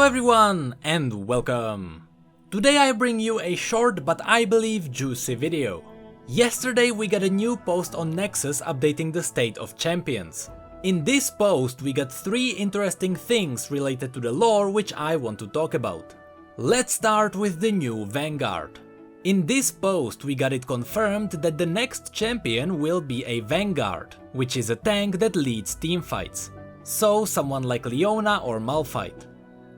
everyone and welcome! Today I bring you a short but I believe juicy video. Yesterday we got a new post on Nexus updating the state of champions. In this post we got 3 interesting things related to the lore which I want to talk about. Let's start with the new Vanguard. In this post we got it confirmed that the next champion will be a Vanguard, which is a tank that leads teamfights. So someone like Leona or Malphite.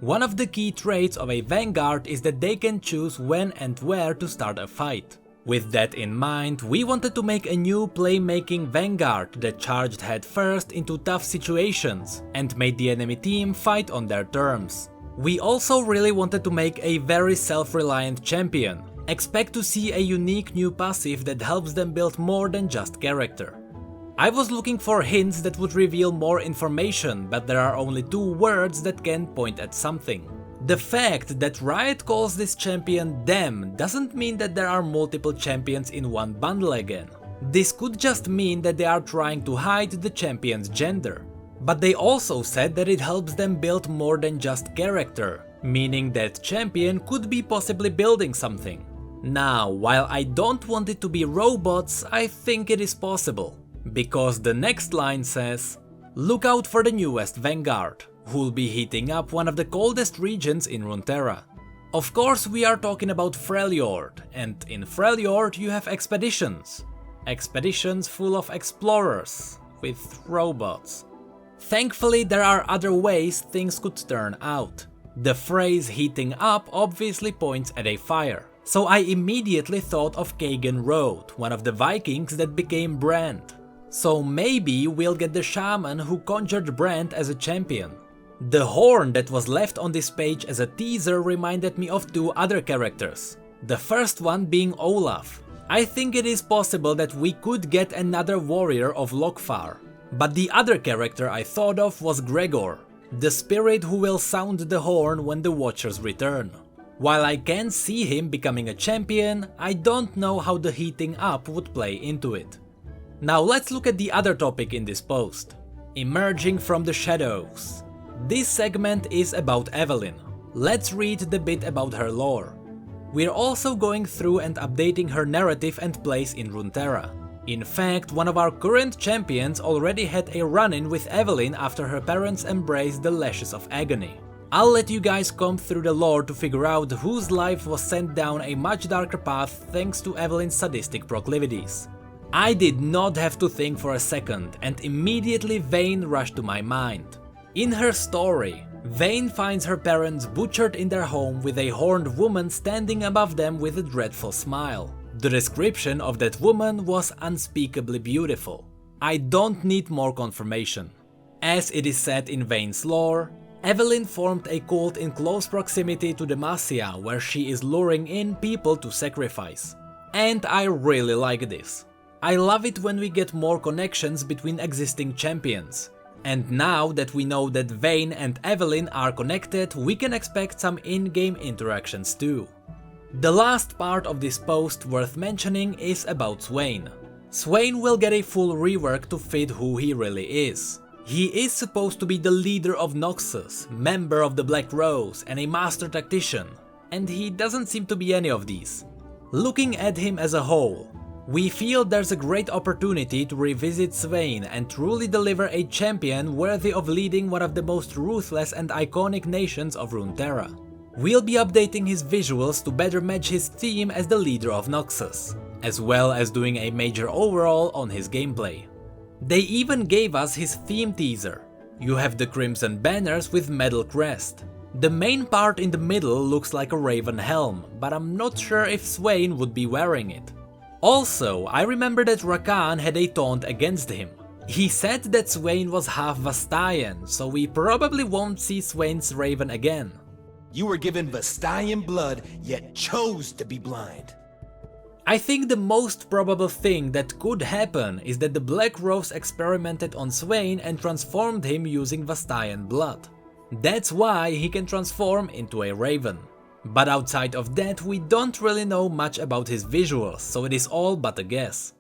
One of the key traits of a Vanguard is that they can choose when and where to start a fight. With that in mind, we wanted to make a new playmaking Vanguard that charged headfirst into tough situations and made the enemy team fight on their terms. We also really wanted to make a very self-reliant champion. Expect to see a unique new passive that helps them build more than just character. I was looking for hints that would reveal more information, but there are only 2 words that can point at something. The fact that Riot calls this champion them doesn't mean that there are multiple champions in one bundle again. This could just mean that they are trying to hide the champion's gender. But they also said that it helps them build more than just character, meaning that champion could be possibly building something. Now, while I don't want it to be robots, I think it is possible. Because the next line says, "Look out for the newest Vanguard, who'll be heating up one of the coldest regions in Runeterra." Of course we are talking about Freljord, and in Freljord you have expeditions. Expeditions full of explorers, with robots. Thankfully there are other ways things could turn out. The phrase heating up obviously points at a fire. So I immediately thought of Kagan Road, one of the Vikings that became Brand. So maybe we'll get the shaman who conjured Brand as a champion. The horn that was left on this page as a teaser reminded me of 2 other characters. The first one being Olaf. I think it is possible that we could get another warrior of Lokfar. But the other character I thought of was Gregor, the spirit who will sound the horn when the Watchers return. While I can see him becoming a champion, I don't know how the heating up would play into it. Now let's look at the other topic in this post. Emerging from the shadows. This segment is about Evelynn. Let's read the bit about her lore. We're also going through and updating her narrative and place in Runeterra. In fact, one of our current champions already had a run-in with Evelynn after her parents embraced the lashes of agony. I'll let you guys comb through the lore to figure out whose life was sent down a much darker path thanks to Evelynn's sadistic proclivities. I did not have to think for a second, and immediately Vayne rushed to my mind. In her story, Vayne finds her parents butchered in their home with a horned woman standing above them with a dreadful smile. The description of that woman was unspeakably beautiful. I don't need more confirmation. As it is said in Vayne's lore, Evelynn formed a cult in close proximity to Demacia where she is luring in people to sacrifice. And I really like this. I love it when we get more connections between existing champions. And now that we know that Vayne and Evelynn are connected, we can expect some in-game interactions too. The last part of this post worth mentioning is about Swain. Swain will get a full rework to fit who he really is. He is supposed to be the leader of Noxus, member of the Black Rose and a master tactician, and he doesn't seem to be any of these. Looking at him as a whole, we feel there's a great opportunity to revisit Swain and truly deliver a champion worthy of leading one of the most ruthless and iconic nations of Runeterra. We'll be updating his visuals to better match his theme as the leader of Noxus, as well as doing a major overhaul on his gameplay. They even gave us his theme teaser. You have the crimson banners with metal crest. The main part in the middle looks like a raven helm, but I'm not sure if Swain would be wearing it. Also, I remember that Rakan had a taunt against him. He said that Swain was half Vastayan, so we probably won't see Swain's raven again. You were given Vastayan blood, yet chose to be blind. I think the most probable thing that could happen is that the Black Rose experimented on Swain and transformed him using Vastayan blood. That's why he can transform into a raven. But outside of that, we don't really know much about his visuals, so it is all but a guess.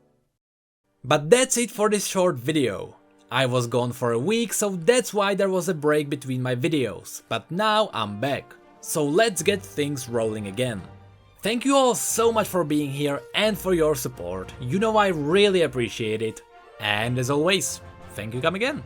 But that's it for this short video. I was gone for a week, so that's why there was a break between my videos, but now I'm back. So let's get things rolling again. Thank you all so much for being here and for your support, you know I really appreciate it. And as always, thank you come again.